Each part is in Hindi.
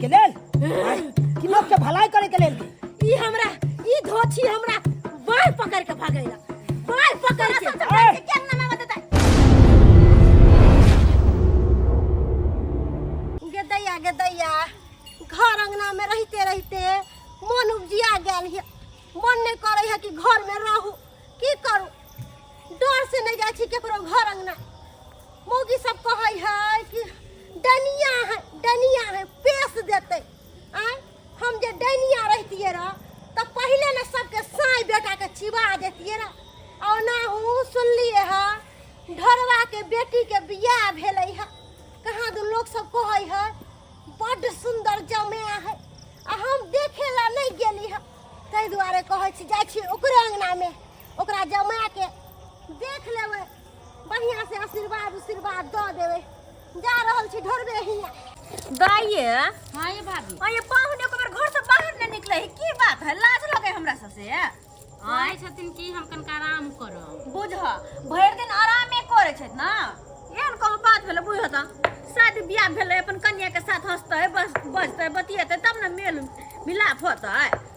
के लेल कि लोग के भलाई करे के लेल ई हमरा ई धोछी हमरा बाह पकड़ के भागैला बाह पकड़ के क्या नाम है बता गदैया घर अंगना में रहते मन उपजिया गेल है मन नहीं करे है कि घर में रहू की करू डर से नहीं जाय छी केकरो घर अंगना मौगी सब कहै है कि डनिया है पेश देते आय हम जे डनिया रहतिए रह तो पहले न सबके साई बेटा के चिबा देतिए रह और ना हूँ सुनलिए है ढरवा के बेटी के बियाह भेलै है कहाँ दो लोग सब कहै है बड़ सुंदर जमाया है आ हम देखे ला नहीं गेली है तै दुआरे कहै छी जाय छी ओकरे अंगना में ओकरा जमा के देख लेबै बढ़िया से आशीर्वाद द देबै जा रहल छी ढरबे हिया दाइए हां ये भाभी ये पाहुने को घर से बाहर न निकले है की बात है लाज लगे हमरा से आय छथिन कि हम कनका आराम करब बुझ भर दिन आरामे करे छै ना एहन कोनो बात भेले बुझ त शादी बियाह भेले अपन कन्या के साथ हंसते बजते बतिएते तब न मेल मिलाप होता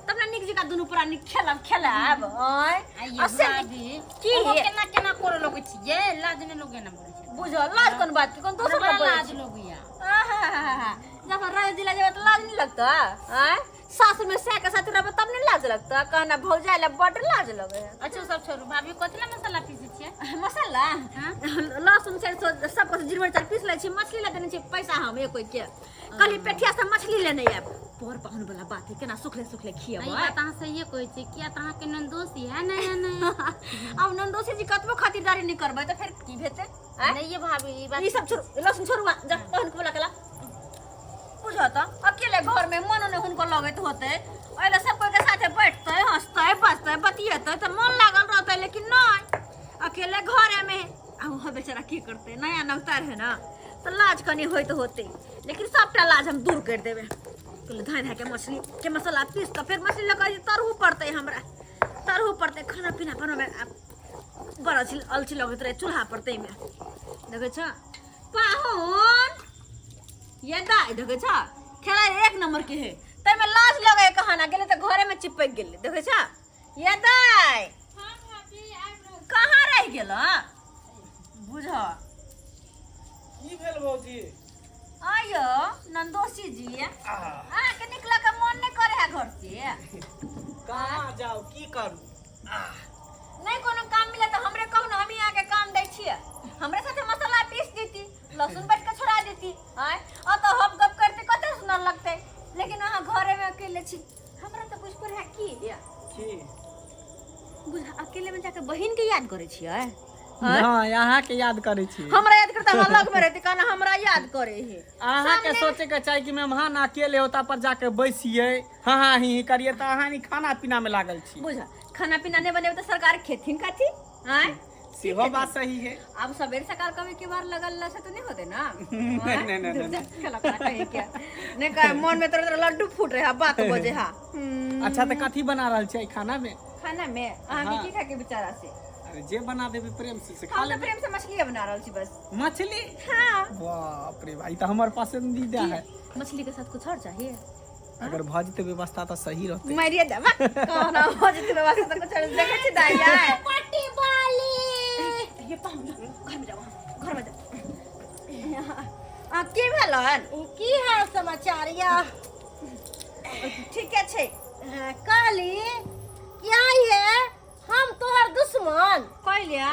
तब न निक जका दुनु पूरा निक खेलब ओय भाभी की केना करे लोग छिए लाज ने लोग ना बोले छै बुझ लाज कोन बात कोन दोसर लाज लोगिया जब रह दिला जब तो लाज नहीं लगता हैं सासुर में से के साथ रहब तब नहीं लाज लगता कहना भौजाई ला बड़ लाज लगे अच्छा सब छोड़ू भाभी कथला मसाला पीसे छिए मसाला लहसुन से सब कुछ जीर मरचा पीस ले छी मछली ला देने छी पैसा हम एक कोई के कली पेठिया से मछली लेने आब पोर पाहुन वाला बात है केना सुखले खियब ई बात अहाँ सही कहै छी किया त अहाँ के नंदोसी है नया अब नंदोसी जी कतबो खातिरदारी नहीं करबै त फिर की भेते नहीं ये भाभी ई बात ई सब छोड़ लहसुन छोड़ू जा पाहुन को बोला कला बुझो त अकेले घर में मन ने हुनको लगत होते ओइला सब कोई के साथे बैठते हंसते बजते बतिएते त मन लागल रहते लेकिन नहीं अकेले घर में अब बेचारा की करते नया नवतार है ना तो लाज कनी होते लेकिन सबटा लाज हम दूर कर देबे धान के मछली के मसाला पीस के फिर मछली लगा तरहू पड़ते हमरा खाना पीना बनवे बड़ा अलची लगत रहे चूल्हा पड़ते में देखे छ पाहुन ये दाई देखे छ खेला एक नंबर के है तै में लाज लगे कहाना गेले त घरे में चिपक गेले देखे छ ये दाई हां भाभी कहां रह गेल बुझ की भेल भौजी आयो नंदोसी जी के निकला के मन नहीं करे है घर से कहां जाओ की करू नहीं कोनो काम मिले तो हमरे कहू ना हम यहाँ के काम दै छिए हमरे साथे मसाला पीस देती लहसुन बाट के छोड़ा देती हां आ तो हम गप करते कते सुंदर लगते लेकिन वहां घरे में अकेले छी हमरा तो कुछ पर है की बुझ अकेले में जाके बहिन के याद करे छिए हां यहाँ के याद करे छी हमरा याद करता हम लग में रहते कहना हमरा याद करे है अहाँ के सोचे के चाहिए कि मेहमान अकेले होता पर जाके बैसिए हाँ ही करिए तो अहाँ खाना पीना में लागल छी बुझ खाना पीना नहीं बने तो सरकार खेथिन काथी हैं सेहो बात सही है अब सवेरे सकाल कभी के बार लगल से तो नहीं होते ना नहीं खेला कहीं क्या नहीं कह मन में तरह लड्डू फूट रहे बात बजे हां अच्छा तो कथी बना रहल छै खाना में आगे की खा के बेचारा से अरे जे बना देबे प्रेम से खा हम ले तो प्रेम से मछली बना रहल छी बस मछली हां बाप रे भाई तो हमारे पसंदीदा है मछली के साथ कुछ और चाहिए अगर भजते व्यवस्था तो सही रहते मारिए दबा कहना भजते व्यवस्था तो कुछ देखे छी दाइया पट्टी वाली ये पाम घर में जाओ घर में जाओ आ की भेलन की हाल समाचार या ठीक है छे काली क्या है हम तोहर दुश्मन कहलिया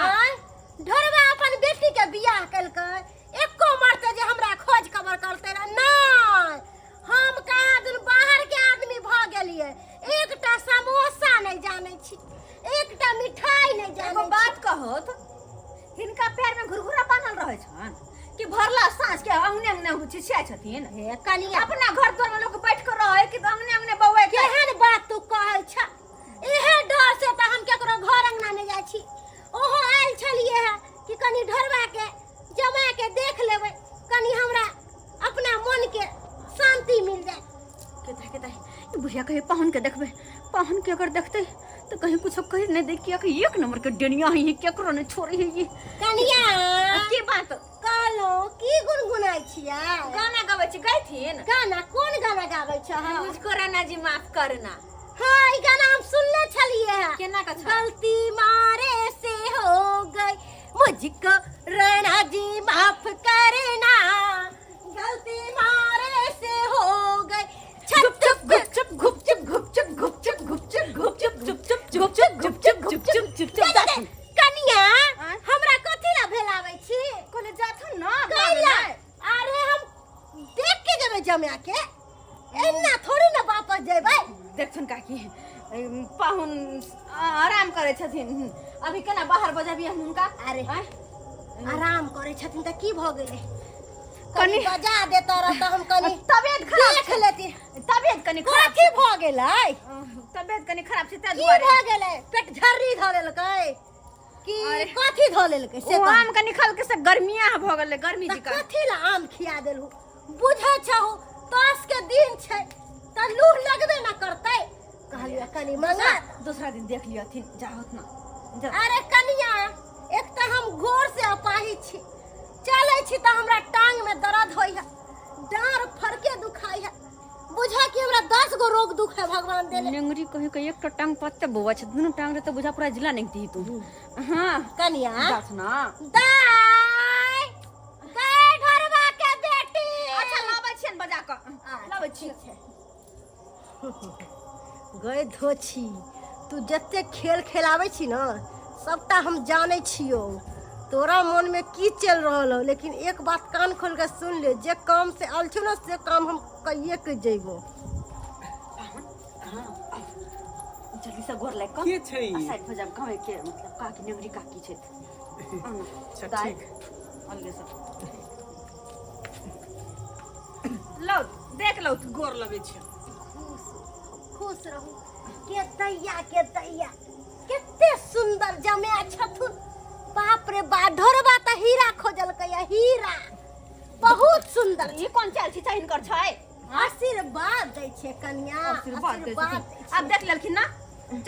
ढरवा अपन बेटी के बियाह कलकै एको मरते जे हमरा खोज खबर करते रह नहीं हम कहाँ दिन बाहर के आदमी भ गेलिए एकटा समोसा नहीं जाने छी एकटा मिठाई नहीं जाने एगो बात कहत हिनका पैर में घुरघुरा बांधल रहे छन कि भरला सांस के अंगने अंगने छिछिया छथिन हे कनिया अपना घर द्वार में लोग बैठ कर रहे कि अंगने अंगने बौए के केहन बात तू कहै छ एहे डर से त हम केकरो घर अंगना नहीं जाय छी ओहो आइल छलिए है कि कनी ढरवा के जमा के देख लेबै कनी हमरा अपना मन के शांति मिल जाए केता बुढ़िया कहे पाहुन के देखबे पाहुन के अगर देखते तो कहीं कुछ कह नहीं दे कि एक नंबर के डेनिया है केकरो ने छोड़ी है ये कनिया की बात कहलो की गुनगुनाई छिया गाना गावे छी गइथिन गाना कोन गाना गाबै छ मुझको राणा जी माफ करना। हाँ ई गाना हम सुनले छलिए हैं केना का छ? गलती मारे से हो गई मुझको राणा जी माफ करना गलती मारे से हो गई छप छप गुपचुप गुपचुप गुपचुप गुपचुप गुपचुप गुपचुप गुपचुप गुपचुप गुपचुप गुपचुप गुपचुप कनिया हमरा कथि ला भेलाबै छी कोने जाथु न कैला अरे हम देख के जेबै जमिया के एना थोड़ी ना वापस जेबै देखथुन काकी पाहुन आराम करे छथिन अभी केना बाहर बजाबी हम उनका। अरे आराम करे छथिन त की भ गेलै कनी कनी बजा देता रह त हम कनी तबियत खराब देख लेती तबियत कनी खराब कथि भ गेलै तबियत कनी खराब छै त की दुआरे भ गेलै पेट झर्री ध लेलकै की कथि ध लेलकै से ओ आम कनी खल के से गर्मिया भ गेलै गर्मी जी का कथि ला आम खिया देलहु बुझै छहु तस के दिन छै त लूह लगबे ना करतै कहलिए कनी मंगा दूसरा दिन देख लियथिन जाहत ना। अरे कनिया एक त हम घोर से अपाही छी चलै छी त हमरा टांग में दर्द होई है डांर फरके दुखाई है बुझा कि हमरा 10 गो रोग दुख है भगवान देले नेंगरी कहि के एक टांग पत्ते बुआ छ दुनु टांग रे त बुझा पूरा जिला नहीं दी तू। हां कनिया जाथ ना दाई दाई घरवा के बेटी अच्छा लाबै छियन बजा क लाबै छी गए धोछी तू जत्ते खेल खेलाबै छी न सबटा हम जानै छियो तोरा मन में की चल रहल हो लेकिन एक बात कान खोल के सुन ले जे काम से आल छी न से काम हम कइए के जइबो जल्दी से गोर लाग के छै साइड हो जाम कहै के मतलब काकी नेंगरी काकी छै अच्छा दाई ठीक अलगे से लो देख लो गोर लगे छै खुश रहू के दैया केते सुंदर जमे छथुन बाप रे बा ढोरबा त हीरा खोजलकै हीरा बहुत सुंदर ई कोन चाल छी चाहिन कर छै आशीर्वाद दै छै कन्या आशीर्वाद दै छै। दै छै। अब देख लेलखिन ना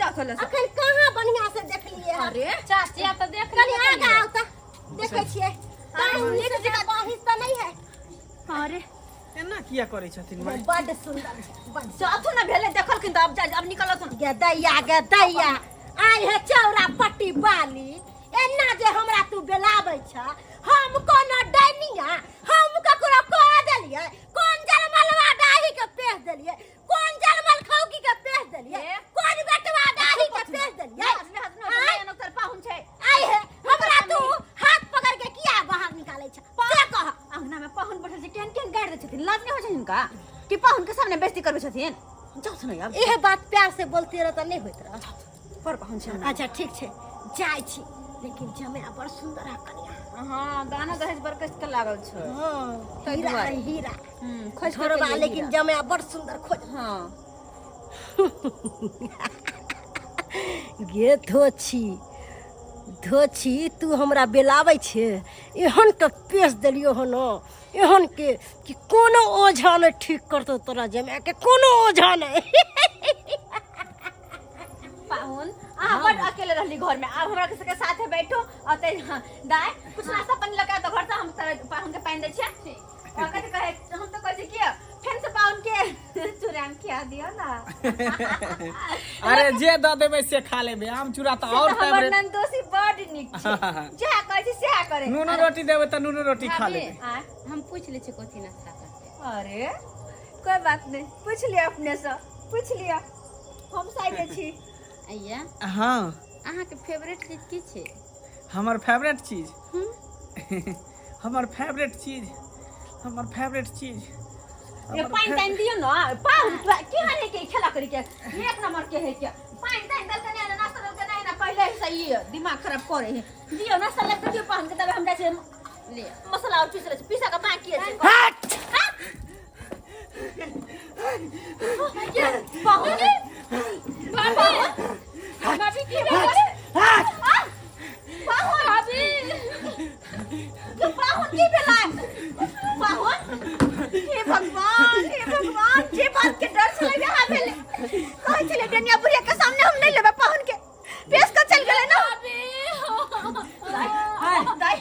जा चले से अखन कहाँ बढ़िया से देखलिए अरे चाची आप तो देख कनी आगा आउ त देखै छियै नीक जगह बाहिस त नहीं है अरे एना किया करै छथिन भाई बड़ सुंदर छै बड़ जाथु ना भेले देखलखिन त अब जा अब निकलत गे दैया आइ है चौरा पट्टी बाली एना जे हमरा तू बेलाबै छ हम कोनो डैनिया हम ककरो कह देलिए कोन जलमलवा डाही के पेश देलिए कोन जलमल खौकी के पेश देलिए कोन बेटवा डाही के पेश देलिए न तर पाहुन छै आइ है हमरा तू हाथ पकड़ के किया बाहर निकालै छ से कह अंगना में पाहुन बैठल छै केन केन गाड़ दे छथिन लाज नहीं हो छै इनका कि पाहुन के सामने बेइज्जती करबे छथिन जाउ सुनै अब एहे बात प्यार से बोलते रह त नहीं होइत रह पर पाहुन छै अच्छा ठीक छै जाय छी लेकिन जमे बड़ सुंदर है कन्या हां गाना दहेज पर कस के लागल छै हाँ हीरा है हीरा खोज छोरबा लेकिन जमे बड़ सुंदर खोज हां गे धोछी तू हमरा बेलाबै छे एहन तो पेश देलियो हो न एहन के कि कोनो ओझा ने ठीक करतो तोरा जमे के कोनो ओझा ने पाहुन आ बड़ अकेले रहली घर में अब हमरा के साथे बैठो और ते दाई कुछ नाश्ता पानी लगा तो घर से हम पाहुन के पानी दे छी और कहे कहे हम तो कहे कि फेन से पाहुन के चुराम खिया दियो ना अरे जे द देबै से खा लेबै आम चूड़ा त और हमर फेवरेट नंदोसी बड़ निक छै जे कहे छी से करे नूनो रोटी देबै त नूनो रोटी खा लेबै हम पूछ ले छे कथी नाश्ता करते। अरे कोई बात नहीं पूछ लिया अपने से पूछ लिया हम साइड छी अइया हां अहाँ के फेवरेट चीज की छे? हमर फेवरेट चीज हमर फेवरेट चीज ये पानी टाइम दियो ना पाहुन की हाने के खेला करी के एक नंबर के है के पानी टाइम दल के ना नाश्ता दल के नहीं ना पहले से ही दिमाग खराब करे है दियो नाश्ता लग दियो पाहुन के तब हम जाय ले मसाला और पीसा का बाकी है पाहुन भाभी की करे पाहुन भाभी पाहुन की बेला पाहुन हे भगवान जे बात के डर से लगे हां भेले कहि चले डनिया बुढ़िया के सामने हम नहीं लेबे पाहुन के पेश कर चल गेले ना दाई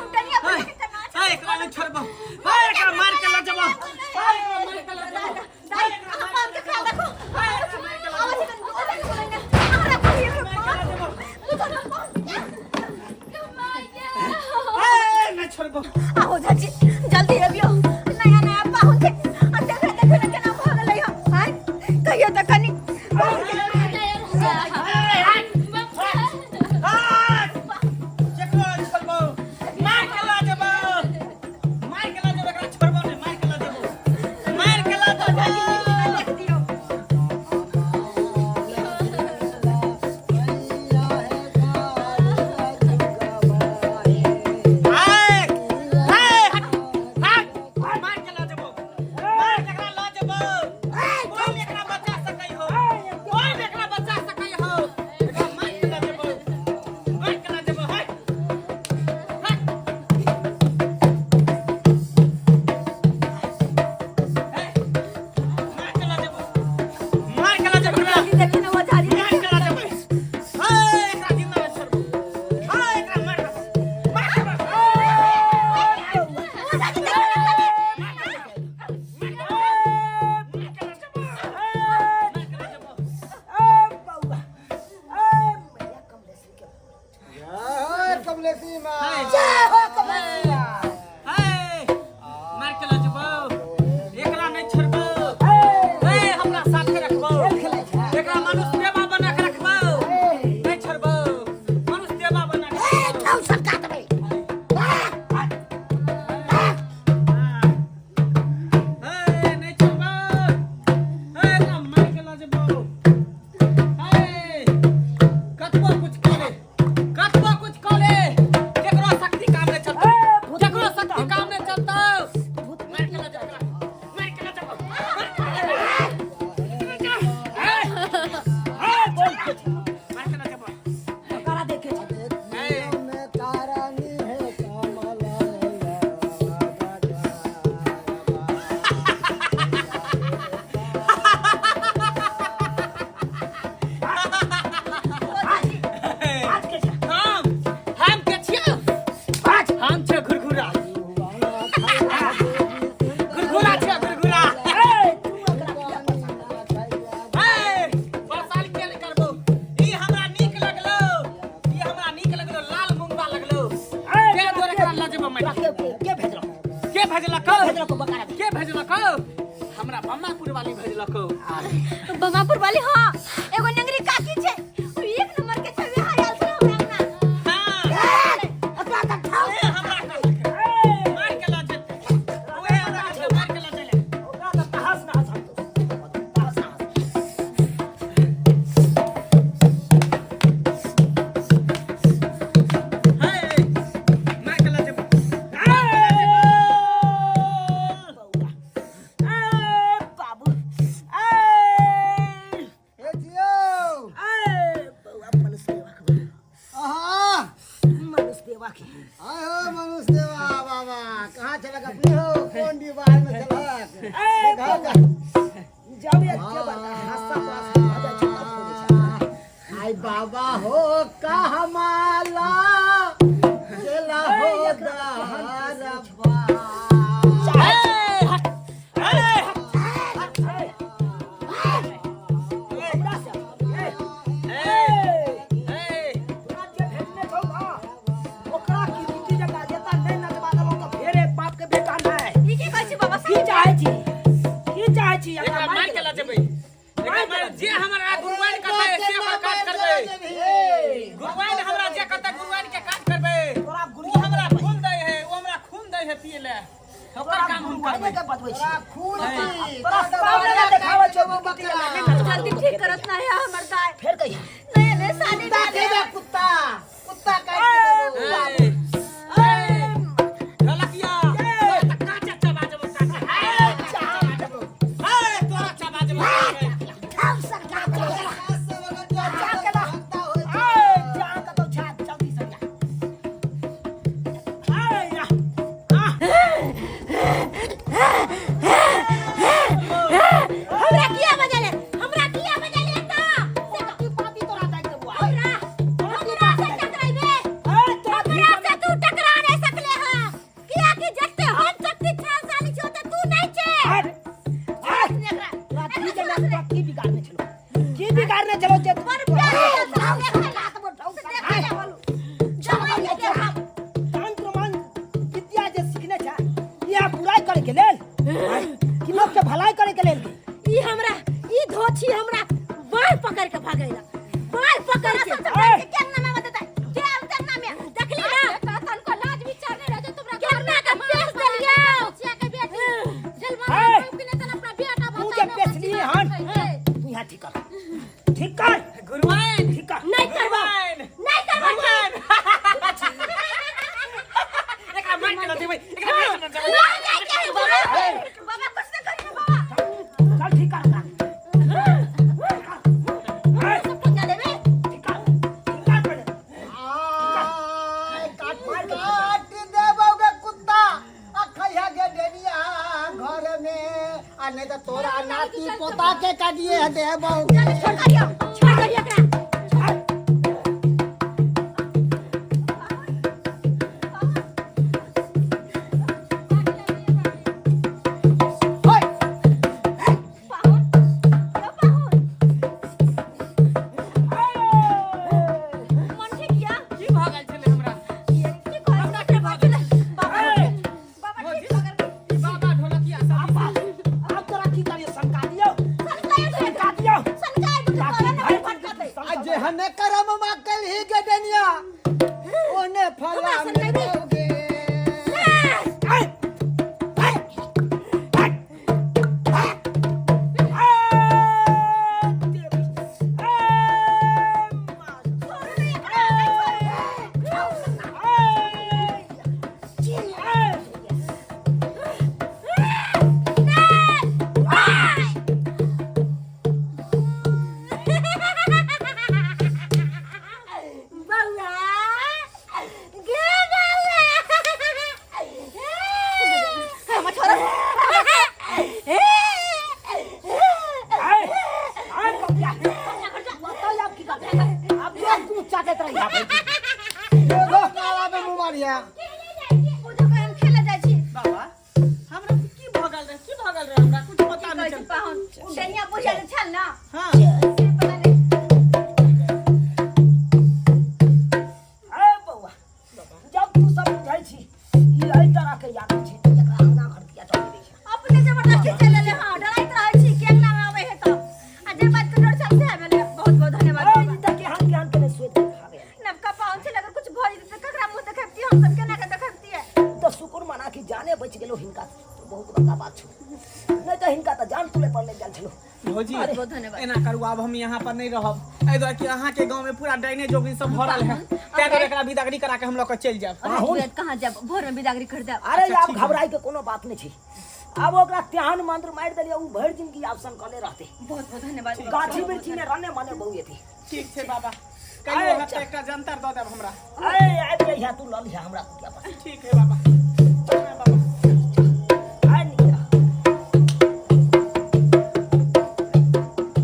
भाभी के भेजलक के भेजलक भेजलक बकारा के भेजलक हमरा बम्मापुर वाली भेजलक बमापुर वाली हां एगो नंगरी काकी छे ओ एक नंबर के छे हां आयल छे हमरा अंगना हां अपना तक खाओ हमरा मार के ला जे ओए हमरा के मार के ला चले ओकरा त तहस ना हस तहस ना हाय मार के ला जे बाबू ए जियो बउआ मनुष्य देवा के आहा मनुष्य देवा के आय हो मनुष्य देवा बाबा कहाँ चलक अपने हो कौन दीवार में चलक घर का जाओ ये के बात हासा पास आजा छोटा खोले छा आय बाबा हो का हमाला चला हो दारबा ई के कहै छी बाबा एकरा मार के ला जेबै एकरा मार जे हमरा गुरुवाइन कहतै से हमरा काज करबै गुरुवाइन हमरा जे कहतै गुरुवाइन के काज करबै उ हमरा खून दै है उ हमरा खून दै है पिए ले ओकर काम हम करबै खून जल्दी ठीक करत ना है हमर गाय फिर कही नहीं नहीं शादी कुत्ता ना दे दे कुत्ता कुत्ता काट के देबो ललकिया तक्का चच्चा बाजबो चाचा तोरा चा बाजबो हम सरकार को हमरा किया बजले ता से पापी तोरा दाइ देबो हमरा से टकराइबे हमरा से तू टकरा नहीं सकले ह किया कि जत्ते हम शक्ति 6 साल छी ओते तू नहीं छे की बिगाड़ने चलो जे पर प्यार से लात बोल देख ले बोलू जमाई के हम तंत्र मन विद्या जे सीखने छा या बुराई करे के लेल कि लोग के भलाई करे के लेल ई हमरा ई धोछी हमरा बाल पकड़ के भागैला बाल पकड़ के केना में बता के केना में देखली ना तन को लाज विचार नहीं रहे तुमरा केना का पेश देलियो बच्चा के बेटी जलवा पिने तन अपना बेटा तू जे बेचली हन तू यहाँ ठीक कर गुरुवाइन ठीक कर नहीं करबो नहीं करबो एकरा मार के ला जेबै एकरा मार के ला जेबै बाबा कुछ न करिए बाबा चल ठीक कर सब पूजा लेबे ठीक कर पहले आय काट देबो गे कुत्ता अखैया गे डेनिया घर में आ नहीं तो तोरा नाती पोता के काटिए देबो छोड़ करियो एकरा की भागल छले हमरा बाबा ढोलकिया सब आप तोरा की करियो संका दियो आज हने करम माकल ही गे डेनिया ओने फला में दोगे देखो काला में मुंह मारिया बाबा हमरा की भागल रे हमरा कुछ पता नहीं चलता हां जब तू सब बुझाई छी ई हम सब केना के देखती है तो शुक्र मना कि जाने बच गेलो हिनका तो बहुत बड़का बात छो नहीं तो हिनका तो जान तुले पड़ले गेल छलो भौजी बहुत बहुत धन्यवाद। एना करू अब हम यहाँ पर नहीं रहब एहि दुआरे कि अहाँ के गांव में पूरा डाइने जोगिन सब भरल है तै दुआरे एकरा विदागरी करा के हम लोग चल जाब अरे तू कहाँ जाब भोर में बिदागरी कर दे अरे आप घबराई के कोनो बात नहीं छी अब ओकरा त्यान मंत्र मार देलिए उ भर जिंदगी ऑप्शन कले रहते बहुत बहुत धन्यवाद गाछी बिरछी में रहने माने बहुए थी ठीक छे बाबा कहियो हत एकटा जंतर द देब हमरा अरे आबि जइहा तू ल लिहा हमरा कुटिया पर ठीक है बाबा प्रणाम बाबा आ निकला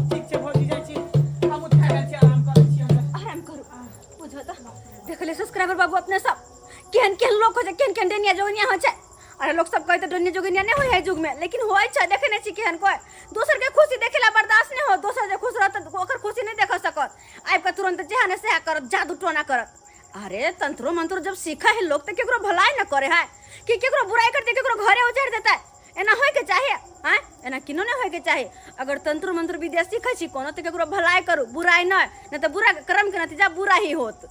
ठीक छे भौजी जाइ छी हम उठा गेल छी आराम करै छी हमरा आराम करू बुझो तो देख ले सब्सक्राइबर बाबू अपने सब केहन केहन लोग हो छै केहन केहन डेनिया जोगिनिया हो छै अरे लोग सब कहते डेनिया जोगिनिया नहीं होय है जुग में लेकिन होय छै देखे नहीं छी केहन कोई दूसर के खुशी देखेला बर्दाश्त नहीं हो दूसर जे खुश रहत ओकर खुशी नहीं देख सकत आइब के तुरंत जेहने से करत जादू टोना करत अरे तंत्रो मंत्र जब सीखा है लोग तो केकरो भलाई न करे है कि केकरो बुराई करते केकरो घरे उजाड़ देता है एना होय के चाहिए हैं एना किनो ने होय के चाहिए अगर तंत्र मंत्र विद्या सीखै छी कोनो तो केकरो भलाई करू बुराई न तो बुरा कर्म के नतीजा बुरा ही होत।